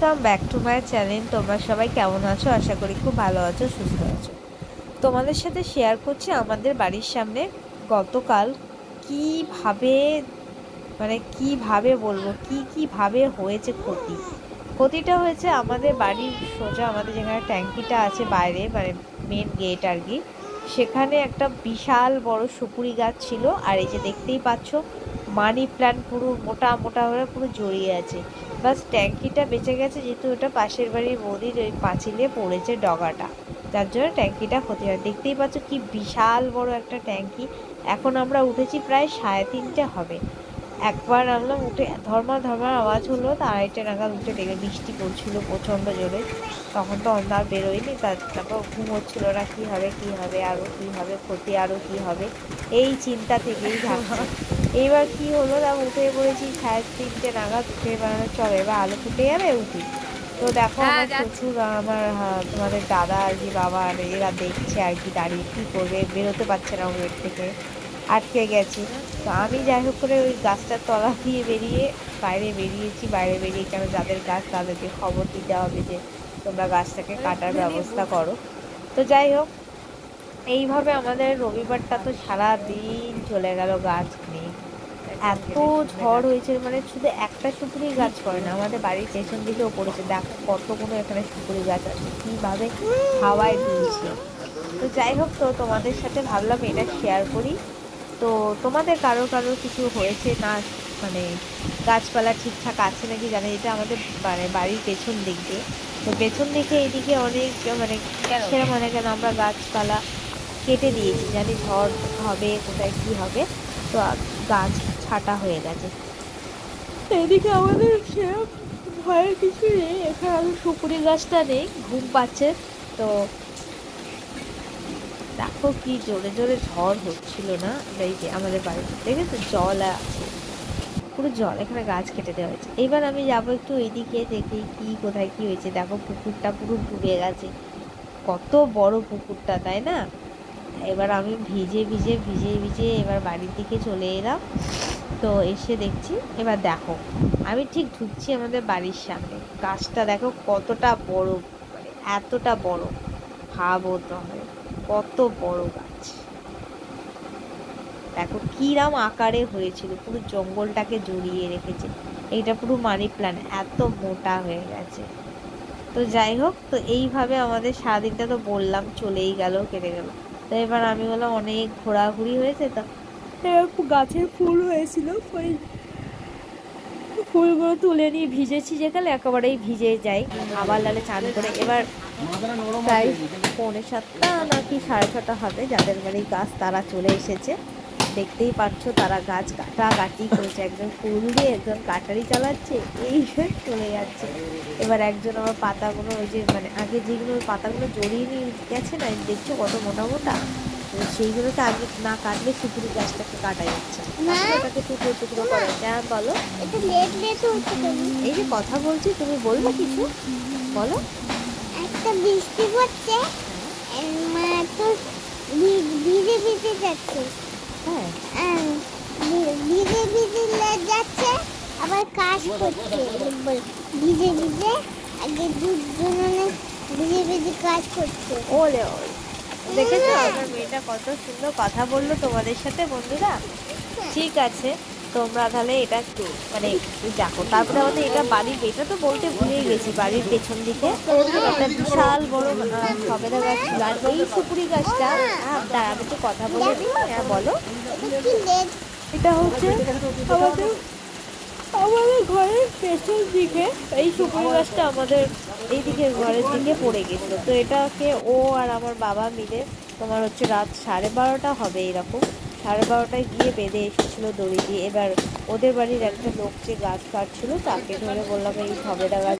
Welcome back to my channel. তোমরা সবাই কেমন আছো? আশা করি খুব ভালো আছো, সুস্থ আছো। তোমাদের সাথে শেয়ার করছি আমাদের বাড়ির সামনে গতকাল কিভাবে বলবো কিভাবে হয়েছে ক্ষতিটা হয়েছে আমাদের বাড়ির সোজা, আমাদের যেখানে ট্যাঙ্কিটা আছে বাইরে, মানে মেন গেট আর কি, সেখানে একটা বিশাল বড় সুপুরি গাছ ছিল। আর এই যে দেখতেই পাচ্ছ মানি প্ল্যান্ট পুরো মোটা মোটা হয়ে পুরো জড়িয়ে আছে। বাস ট্যাঙ্কিটা বেঁচে গেছে, যেহেতু ওটা পাশের বাড়ির বৌদির ওই পাঁচিলে পড়েছে ডগাটা, যার জন্য ট্যাঙ্কিটা ক্ষতি হয়। দেখতেই পাচ্ছ কি বিশাল বড় একটা ট্যাঙ্কি। এখন আমরা উঠেছি প্রায় 3:30 হবে। একবার নামলাম, উঠে ধর্মা আওয়াজ হলো, তা 2:30 নাগাদ উঠে দেখে বৃষ্টি পড়ছিল প্রচণ্ড জোরে। তখন তো অন্ধকার বেরোয়নি, তারপর ঘুম হচ্ছিল না, কী হবে আরও কী হবে, ক্ষতি আরও কী হবে, এই চিন্তা থেকেই থাকছে। এইবার কি হলো, তা উঠে পড়েছি 3:30 নাগাদ, উঠে বানানো চলে এবার আলো ফুটে যাবে, উঠি। তো দেখো আমার শ্বশুর আমার তোমাদের দাদা আর কি, বাবা আর এরা দেখছে আর কি, দাঁড়িয়ে কী করবে, বেরোতে পারছে না ওয়েট থেকে, আটকে গেছে। তো আমি যাই হোক করে ওই গাছটার তলা দিয়ে বাইরে বেরিয়ে কেন যাদের গাছ তাদেরকে খবর দিতে হবে যে তোমরা গাছটাকে কাটার ব্যবস্থা করো। তো যাই হোক, এইভাবে আমাদের রবিবারটা তো সারা দিন চলে গেল গাছ নিয়ে। এত ঝড় হয়েছে, মানে শুধু একটা সুপুরি গাছ পড়ে না, আমাদের বাড়ির পেছন দিকেও পড়েছে। দেখো কতগুলো এখানে সুপুরি গাছ আছে, কীভাবে হাওয়ায় দুলছে। তো যাই হোক, তো তোমাদের সাথে ভাবলাম এটা শেয়ার করি। তো তোমাদের কারো কিছু হয়েছে না, মানে গাছপালা ঠিকঠাক আছে নাকি জানে। এটা আমাদের মানে বাড়ির পেছন দিক দিয়ে, তো পেছন দিকে এইদিকে অনেক মানে সেরকম মানে কেন আমরা গাছপালা কেটে দিয়েছি, জানি ঝড় হবে কোথায় কী হবে, তো গাছ ছাঁটা হয়ে গেছে। তো এদিকে আমাদের সেরকম ভয়ের কিছু নেই, এখানে আমাদের সুপুরি গাছটা নেই, ঘুম পাচ্ছে। তো দেখো কি জোরে জোরে ঝড় হচ্ছিল না, এই যে আমাদের বাড়িতে দেখেছো জল আছে, পুরো জল, এখানে গাছ কেটে দেওয়া হয়েছে। এবার আমি যাবো একটু এইদিকে দেখি কি কোথায় কি হয়েছে। দেখো পুকুরটা পুরো ডুবে গেছে, কত বড় পুকুরটা, তাই না? এবার আমি ভিজে এবার বাড়ির দিকে চলে এলাম। তো এসে দেখছি, এবার দেখো আমি ঠিক ঢুকছি আমাদের বাড়ির সামনে, গাছটা দেখো কতটা বড়, মানে এতটা বড়, ভাবো তবে কত বড় গাছ। দেখো কিরাম আকারে হয়েছিল, পুরো জঙ্গলটাকে জড়িয়ে রেখেছে। এইটা পুরো মানি প্ল্যান্ট, এত মোটা হয়ে গেছে। তো যাই হোক, তো এইভাবে আমাদের সারাদিনটা তো বললাম চলেই গেল, কেটে গেল। তো এবার আমি বললাম অনেক ঘোরাঘুরি হয়েছে, তো গাছের ফুল হয়েছিল, ফুলগুলো তুলে নিয়ে ভিজেছি, যেখানে একেবারেই ভিজে যাই, আবার লালে চান করে। এবার প্রায় 6:45 নাকি 6:30 হবে, যাদের বাড়ি গাছ তারা চলে এসেছে। দেখতেই পাচ্ছ তারা গাছ কাটাকাটি করছে, একজন ফুল দিয়ে একজন কাটারি চালাচ্ছে, এই চলে যাচ্ছে। এবার একজন আমার পাতাগুলো, ওই যে মানে আগে যেগুলো পাতাগুলো জড়িয়ে নিয়ে গেছে না, দেখছো কত মোটা মোটা, সেইগুলোকে আগে না কাটলে সুপুরি গাছটাকে কাটা যাচ্ছে, ওটাকে টুকরো টুকরো করে। হ্যাঁ বলো, এই যে কথা বলছি, তুমি বলবে কিছু বলো। একটা বৃষ্টি পড়ছে, তো ভিজে যাচ্ছে, হ্যাঁ ভিজে যাচ্ছে, আবার কাজ করছে, ভিজে আগে দুজনে ভিজে কাজ করছে। ওলে ওলে, দেখেছো আমার মেয়েটা কত সুন্দর কথা বললো তোমাদের সাথে বন্ধুরা। ঠিক আছে, তোমরা তাহলে এটা মানে দেখো। তারপরে আমাদের এটা বাড়ির, এটা তো বলতে ভুলেই গেছি, বাড়ির পেছন দিকে একটা বিশাল বড় সবেদা গাছ ছিল। আর এই সুপুরি গাছটা, দাঁড়া আমি একটু কথা বলে নিই। হ্যাঁ বলো। এটা হচ্ছে আমাদের ঘরের পেছন দিকে, এই সুপুরি গাছটা আমাদের এই দিকে ঘরের দিকে পড়ে গেছিলো। তো এটাকে ও আর আমার বাবা মিলে, তোমার হচ্ছে রাত 12:30 হবে এরকম, 12:30টায় গিয়ে বেঁধে এসেছিলো দড়ি দিয়ে। এবার ওদের বাড়ির একটা লোক যে গাছ কাটছিল, তাকে ধরে বললাম এই সবেদা গাছ